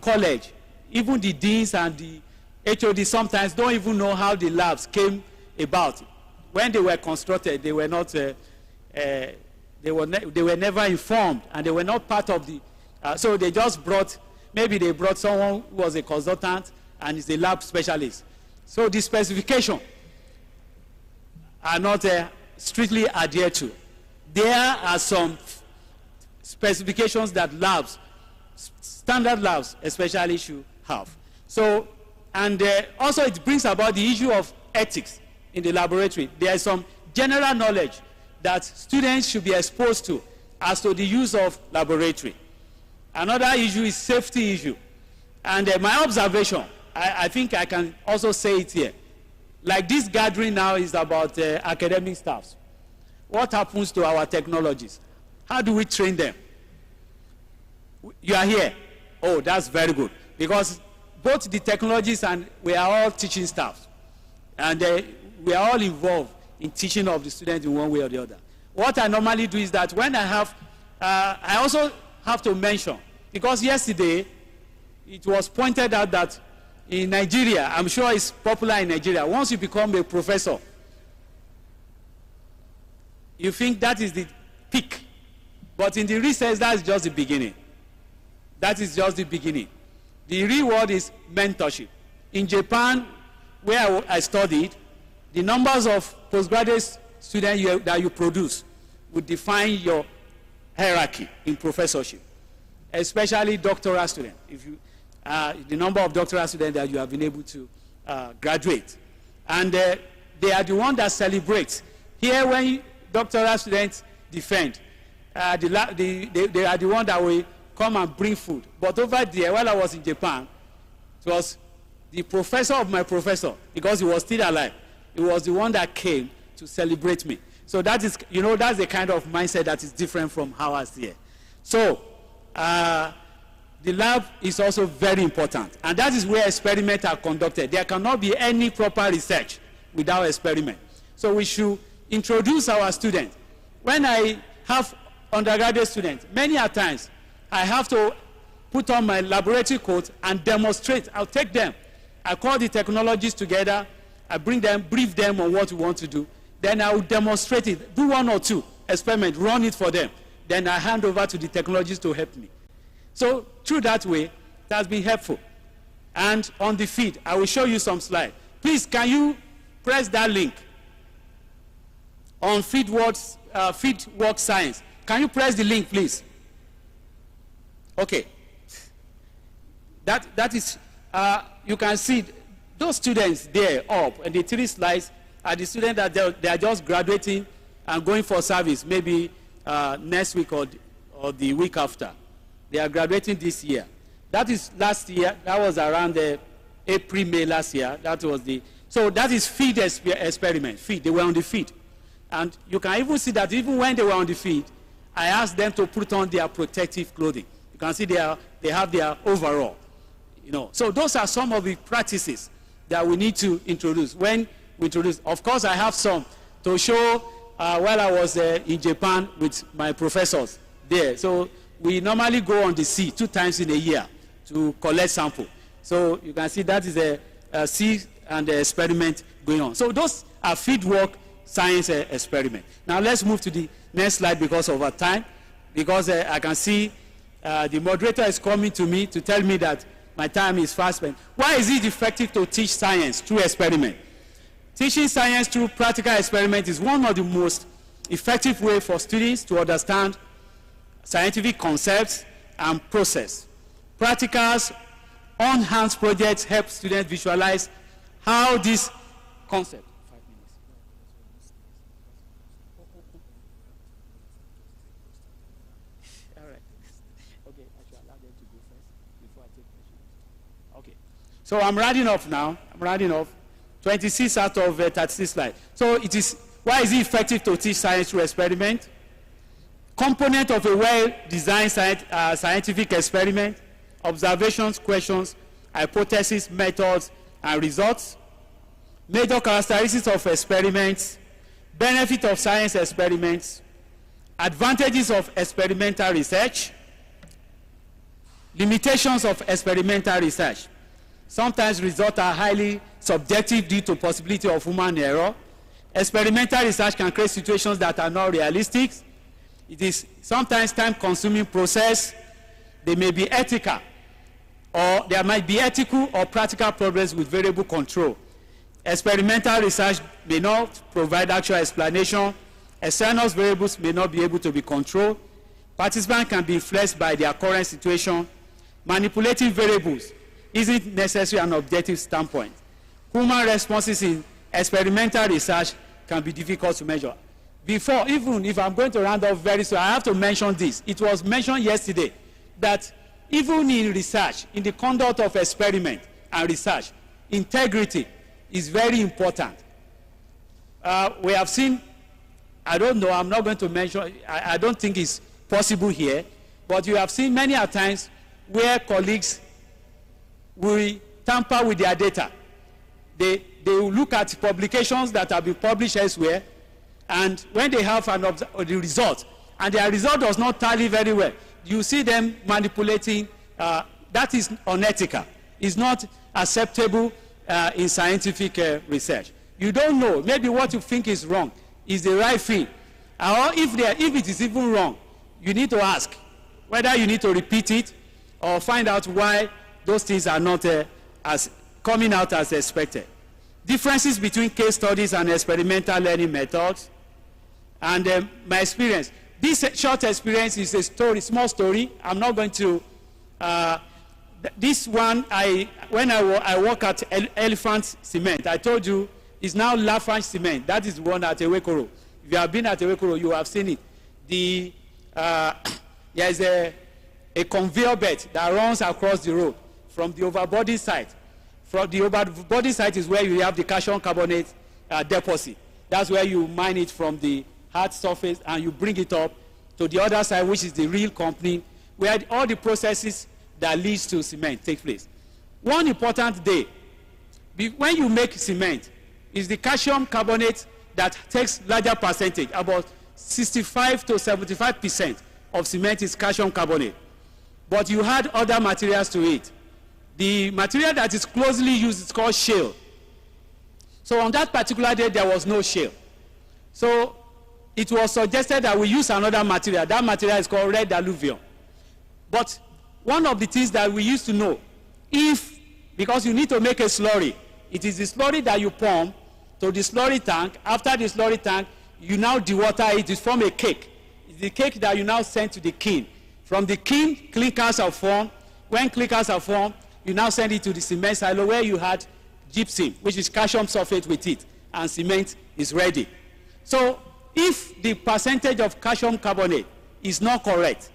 college, even the deans and the HOD, sometimes don't even know how the labs came about. When they were constructed, they were not, they were never informed, and they were not part of the, so they just brought, maybe they brought someone who was a consultant and is a lab specialist. So the specifications are not strictly adhered to. There are some specifications that labs, standard labs especially, should have. So, and also it brings about the issue of ethics in the laboratory. There is some general knowledge that students should be exposed to as to the use of laboratory. Another issue is safety issue. And my observation, I think I can also say it here. Like this gathering now is about academic staffs. What happens to our technologies? How do we train them? You are here. Oh, that's very good. Because both the technologies and we are all teaching staff. And we are all involved in teaching of the students in one way or the other. what I normally do is that when I have, I also have to mention, because yesterday it was pointed out that in Nigeria, I'm sure it's popular in Nigeria, once you become a professor, you think that is the peak. But in the research, that's just the beginning. That is just the beginning. The real word is mentorship. In Japan, where I studied, the numbers of postgraduate students that you produce would define your hierarchy in professorship, especially doctoral students. If you, the number of doctoral students that you have been able to graduate. And they are the ones that celebrate. Here, when doctoral students defend, they are the ones that will come and bring food. But over there, while I was in Japan, it was the professor of my professor, because he was still alive. He was the one that came to celebrate me. So that is, you know, that's the kind of mindset that is different from ours here. So the lab is also very important. And that is where experiments are conducted. There cannot be any proper research without experiment. So we should introduce our students. When I have undergraduate students, many a times I have to put on my laboratory coat and demonstrate. I'll take them. I call the technologists together. I bring them, brief them on what we want to do. Then I will demonstrate it, do 1 or 2 experiments, run it for them. Then I hand over to the technologists to help me. So through that way, it has been helpful. And on the feed, I will show you some slides. Please, can you press that link on Fieldwork Science? Can you press the link, please? Okay. That is, you can see those students there up, and the 3 slides are the students that they are just graduating and going for service, maybe next week or the week after. They are graduating this year. That is last year. That was around April, May last year. That was the, so that is feed experiment. Feed. They were on the feed. And you can even see that even when they were on the feed, I asked them to put on their protective clothing. You can see they have their overall. You know, so those are some of the practices that we need to introduce. When we introduce, of course, I have some to show while I was in Japan with my professors there. So we normally go on the sea 2 times in a year to collect sample. So you can see that is a sea and a experiment going on. So those are fieldwork science experiment. Now let's move to the next slide because of our time. Because I can see the moderator is coming to me to tell me that my time is fast spent. Why is it effective to teach science through experiment? Teaching science through practical experiment is one of the most effective ways for students to understand scientific concepts and process. Practicals, on-hands projects help students visualize how this concept. 5 minutes. All right. Okay, I should allow them to go first before I take questions. Okay. So I'm rounding off now. I'm rounding off. 26 out of 36 slides. So it is, why is it effective to teach science through experiment? Component of a well-designed scientific experiment: observations, questions, hypotheses, methods, and results. Major characteristics of experiments, benefit of science experiments, advantages of experimental research, limitations of experimental research. Sometimes results are highly subjective due to possibility of human error. Experimental research can create situations that are not realistic. It is sometimes time-consuming process. They may be ethical, or there might be ethical or practical problems with variable control. Experimental research may not provide actual explanation. External variables may not be able to be controlled. Participants can be influenced by their current situation. Manipulating variables isn't necessarily an objective standpoint. Human responses in experimental research can be difficult to measure. Before, even if I'm going to round off very soon, I have to mention this. It was mentioned yesterday that even in research, in the conduct of experiment and research, integrity is very important. We have seen, I don't know, I'm not going to mention, I don't think it's possible here, but you have seen many a times where colleagues will tamper with their data. They will look at publications that have been published elsewhere, And when they have the result, and their result does not tally very well, you see them manipulating. That is unethical. It's not acceptable in scientific research. You don't know. Maybe what you think is wrong is the right thing. Or if it is even wrong, you need to ask whether you need to repeat it or find out why those things are not as coming out as expected. Differences between case studies and experimental learning methods. And my experience. This short experience is a story, small story. I'm not going to. This one, when I work at Elephant Cement, I told you, it's now Lafarge Cement. That is the one at Ewekoro. If you have been at Ewekoro, you have seen it. There is a conveyor belt that runs across the road from the overbody site. From the overbody site is where you have the calcium carbonate deposit. That's where you mine it from the hard surface and you bring it up to the other side, which is the real company, where all the processes that leads to cement take place. One important day, when you make cement, is the calcium carbonate that takes larger percentage, about 65 to 75% of cement is calcium carbonate. But you add other materials to it. The material that is closely used is called shale. So on that particular day, there was no shale. So it was suggested that we use another material. That material is called red alluvium. But one of the things that we used to know, because you need to make a slurry, it is the slurry that you pump to the slurry tank. After the slurry tank, you now dewater it. It's from a cake. It's the cake that you now send to the kiln. From the kiln, clinkers are formed. When clinkers are formed, you now send it to the cement silo where you had gypsum, which is calcium sulfate with it, and cement is ready. So if the percentage of calcium carbonate is not correct,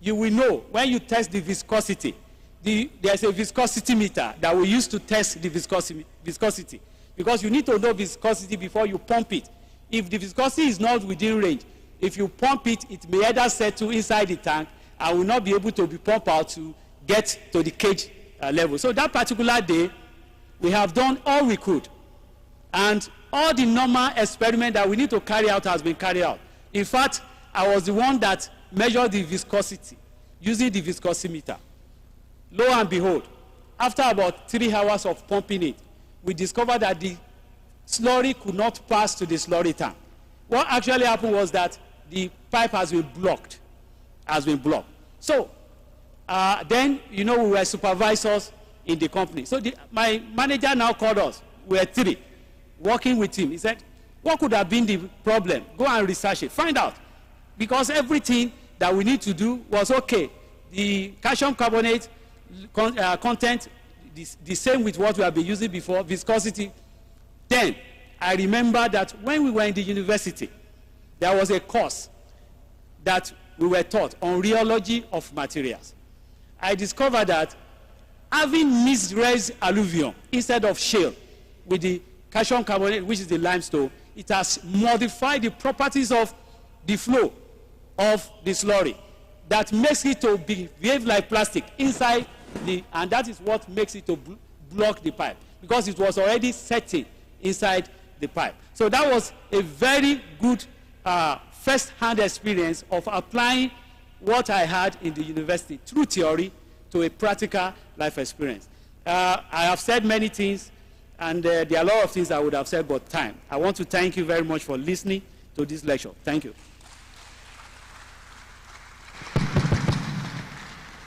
you will know when you test the viscosity. There's a viscosity meter that we use to test the viscosity, because you need to know viscosity before you pump it. If the viscosity is not within range, if you pump it, it may either settle inside the tank and will not be able to be pumped out to get to the cage level. So that particular day, we have done all we could. And all the normal experiment that we need to carry out has been carried out. In fact, I was the one that measured the viscosity using the viscosimeter. Lo and behold, after about 3 hours of pumping it, we discovered that the slurry could not pass to the slurry tank. What actually happened was that the pipe has been blocked. So then, you know, we were supervisors in the company. So my manager now called us. We were 3 working with him. He said, what could have been the problem? Go and research it. Find out. Because everything that we need to do was okay. The calcium carbonate content, the same with what we have been using before, viscosity. Then I remember that when we were in the university, there was a course that we were taught on rheology of materials. I discovered that having mixed red alluvium instead of shale with the calcium carbonate, which is the limestone, it has modified the properties of the flow of the slurry. That makes it to behave like plastic inside and that is what makes it to block the pipe, because it was already setting inside the pipe. So that was a very good first-hand experience of applying what I had in the university through theory to a practical life experience. I have said many things, and there are a lot of things I would have said, but time. I want to thank you very much for listening to this lecture. Thank you.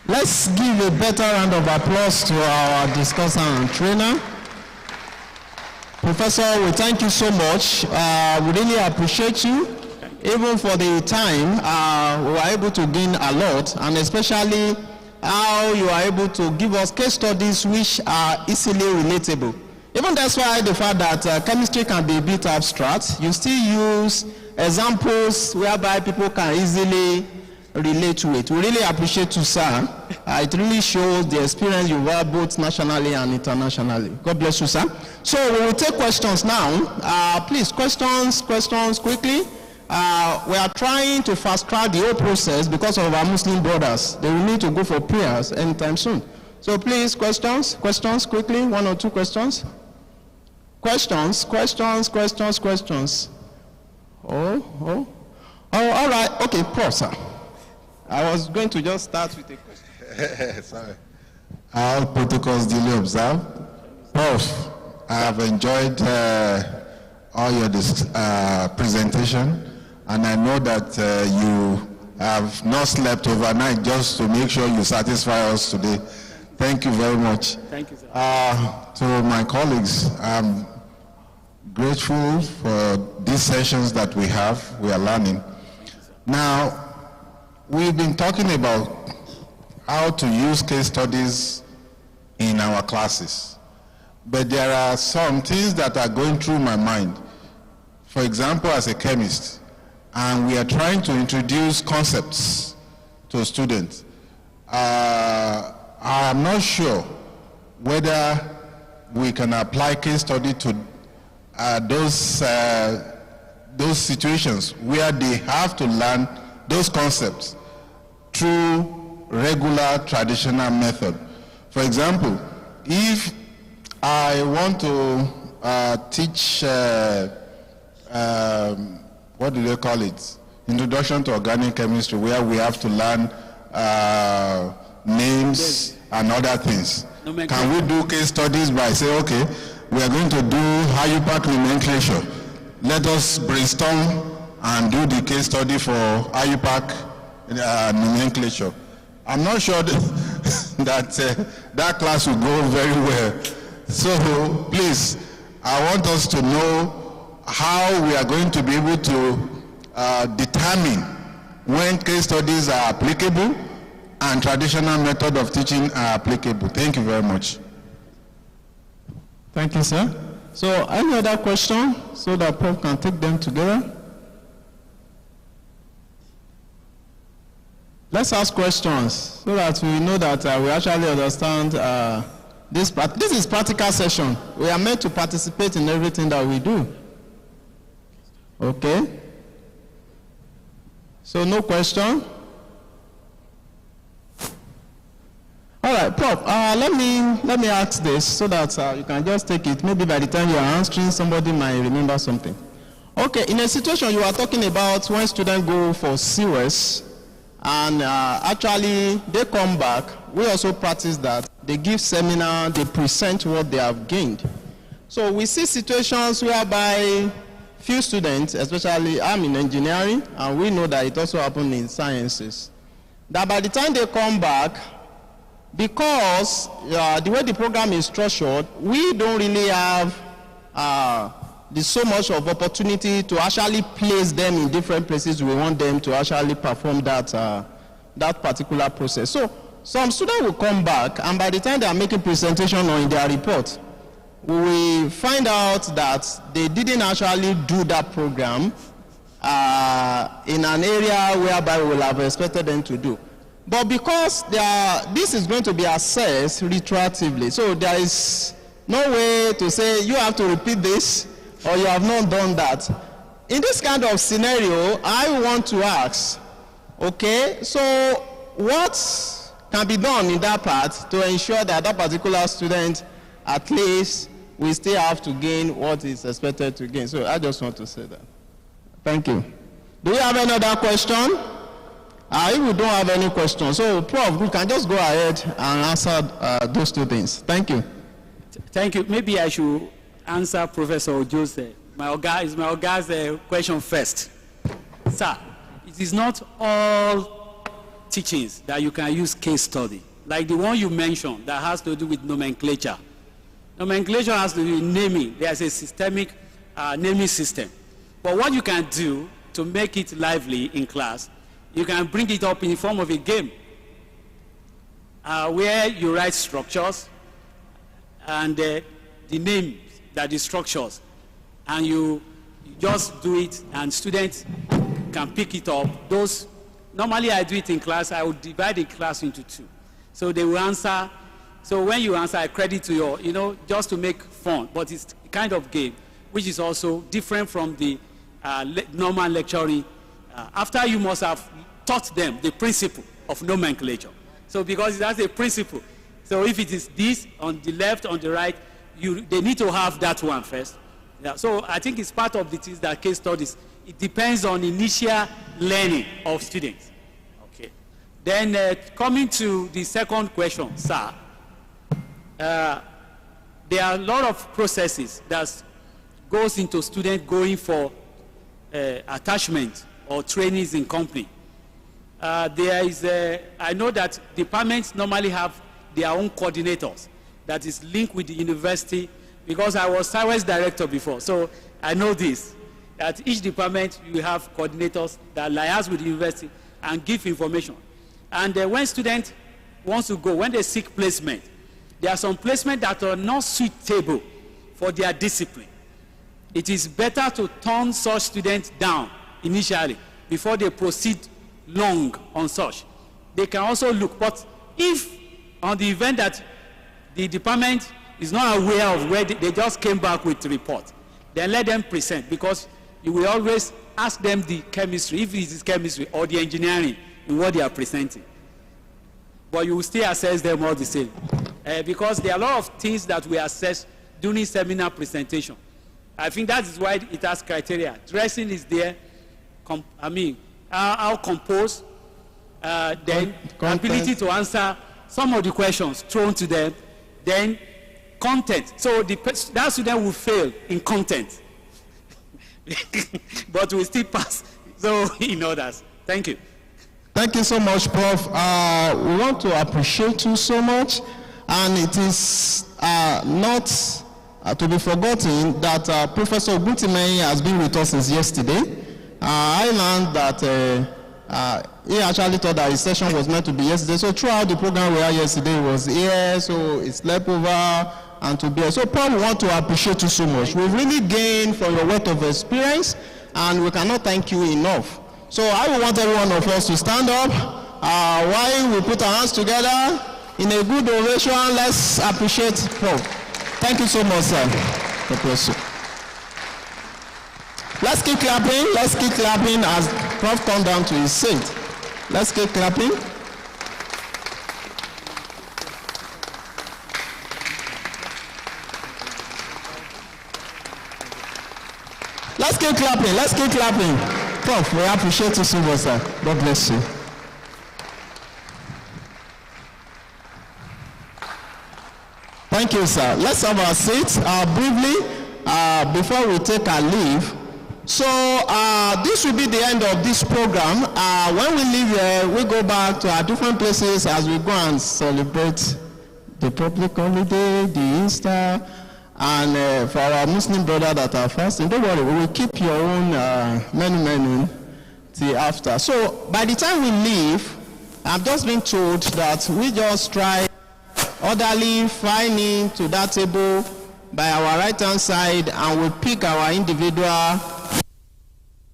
Let's give a better round of applause to our discussant and trainer. Professor, we thank you so much. We really appreciate you. Even for the time, we were able to gain a lot, and especially how you are able to give us case studies which are easily relatable. Even that's why the fact that chemistry can be a bit abstract, you still use examples whereby people can easily relate to it. We really appreciate you, sir. It really shows the experience you have both nationally and internationally. God bless you, sir. So we will take questions now. Please, questions quickly. We are trying to fast track the whole process because of our Muslim brothers. They will need to go for prayers anytime soon. So please, questions quickly, 1 or 2 questions. Questions. Oh, all right. Okay, Prof, sir. I was going to just start with a question. Sorry. All protocols duly observed. Prof, I have enjoyed all your presentation, and I know that you have not slept overnight just to make sure you satisfy us today. Thank you very much. Thank you, sir. To my colleagues, I'm grateful for these sessions that we have. We are learning. Now, we've been talking about how to use case studies in our classes. But there are some things that are going through my mind. For example, as a chemist, and we are trying to introduce concepts to students. I'm not sure whether we can apply case study to those situations where they have to learn those concepts through regular traditional method. For example, if I want to teach, what do they call it? Introduction to Organic Chemistry, where we have to learn names and other things. Can we do case studies by saying, okay, we are going to do IUPAC nomenclature. Let us brainstorm and do the case study for IUPAC nomenclature. I'm not sure that that class will go very well. So please, I want us to know how we are going to be able to determine when case studies are applicable and traditional method of teaching are applicable. Thank you very much. Thank you, sir. So any other question so that Prof can take them together? Let's ask questions so that we know that we actually understand this is practical session. We are meant to participate in everything that we do. Okay? So no question? All right, Prof, let me ask this so that you can just take it. Maybe by the time you are answering, somebody might remember something. Okay, in a situation you are talking about when students go for CERTIFICATE, and actually they come back, we also practice that. They give seminar, they present what they have gained. So we see situations whereby few students, especially I'm in engineering, and we know that it also happens in sciences, that by the time they come back, because the way the program is structured, we don't really have so much of opportunity to actually place them in different places we want them to actually perform that particular process. So some students will come back, and by the time they are making presentation or in their report, we find out that they didn't actually do that program in an area whereby we will have expected them to do. But because this is going to be assessed retroactively, so there is no way to say you have to repeat this or you have not done that. In this kind of scenario, I want to ask, okay, so what can be done in that part to ensure that that particular student at least we still have to gain what is expected to gain? So I just want to say that. Thank you. Do we have any other question? If we don't have any questions, so Prof, we can just go ahead and answer those two things. Thank you. Thank you. Maybe I should answer Professor Ojo's, my Oga's question first. Sir, it is not all teachings that you can use case study. Like the one you mentioned that has to do with nomenclature. Nomenclature has to do with naming. There's a systemic naming system. But what you can do to make it lively in class, you can bring it up in the form of a game where you write structures and the names that the structures, and you just do it and students can pick it up. Those, normally I do it in class, I would divide the class into two. So they will answer, so when you answer, I credit to your, just to make fun, but it's a kind of game, which is also different from the normal lecturing. After you must have taught them the principle of nomenclature. So because that's a principle. So if it is this on the left, on the right, they need to have that one first. Yeah, so I think it's part of the things that case studies it depends on initial learning of students. Okay. Then coming to the second question, sir, there are a lot of processes that goes into student going for attachment or trainings in company. There is I know that departments normally have their own coordinators that is linked with the university, because I was science director before, so I know this. At each department, you have coordinators that liaise with the university and give information. And when students want to go, when they seek placement, there are some placements that are not suitable for their discipline. It is better to turn such students down initially before they proceed long on such. They can also look, but if on the event that the department is not aware of where they just came back with the report, then let them present, because you will always ask them the chemistry, if it is chemistry, or the engineering in what they are presenting. But you will still assess them all the same. Because there are a lot of things that we assess during seminar presentation. I think that is why it has criteria. Dressing is there, how composed, then ability to answer some of the questions thrown to them, then content. So that student will fail in content. But we still pass. So in others. Thank you. Thank you so much, Prof. We want to appreciate you so much, and it is not to be forgotten that Professor Oguntimei has been with us since yesterday. I learned that he actually thought that his session was meant to be yesterday. So throughout the program we had yesterday, he was here, so he slept over and to be here. So Prof, we want to appreciate you so much. We've really gained from your wealth of experience, and we cannot thank you enough. So I will want every one of us to stand up while we put our hands together in a good ovation. Let's appreciate Prof. Thank you so much, sir. God bless you. Let's keep clapping. Let's keep clapping as Prof comes down to his seat. Let's keep clapping. Let's keep clapping. Let's keep clapping. Prof, we appreciate you so much, sir. God bless you. Thank you, sir. Let's have our seats briefly before we take our leave. So this will be the end of this program. When we leave here, we go back to our different places as we go and celebrate the public holiday, the Easter, and for our Muslim brother that are fasting, don't worry, we will keep your own menu till after. So by the time we leave, I've just been told that we just try orderly file in to that table by our right hand side, and we pick our individual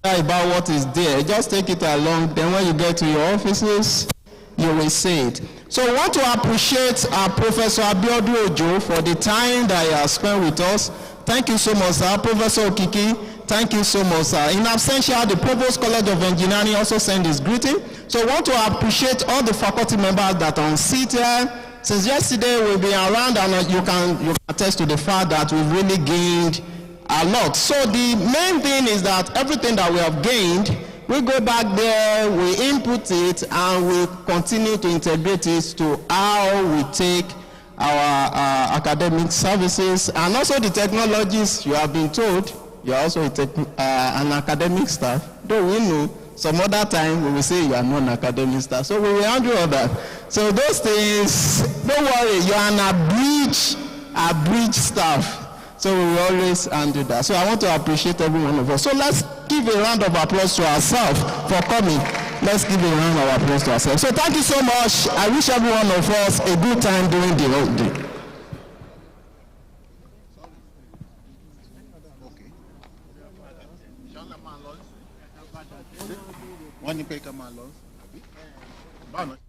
about what is there. Just take it along, then when you get to your offices, you will see it. So I want to appreciate our Professor Abiodun Ojo for the time that he has spent with us. Thank you so much, sir. Professor Okiki, thank you so much, sir. In absentia, the Provost College of Engineering also sent his greeting. So I want to appreciate all the faculty members that are on seat here. Since yesterday we've been around, and you can attest to the fact that we've really gained a lot. So the main thing is that everything that we have gained, we go back there, we input it, and we continue to integrate it to how we take our academic services and also the technologies. You have been told you are also an academic staff, though we know some other time we will say you are not an academic staff. So we will handle all that. So those things, don't worry, you are an abridged staff. So we will always undo that. So I want to appreciate every one of us. So let's give a round of applause to ourselves for coming. Let's give a round of applause to ourselves. So thank you so much. I wish every one of us a good time during the whole day. Okay.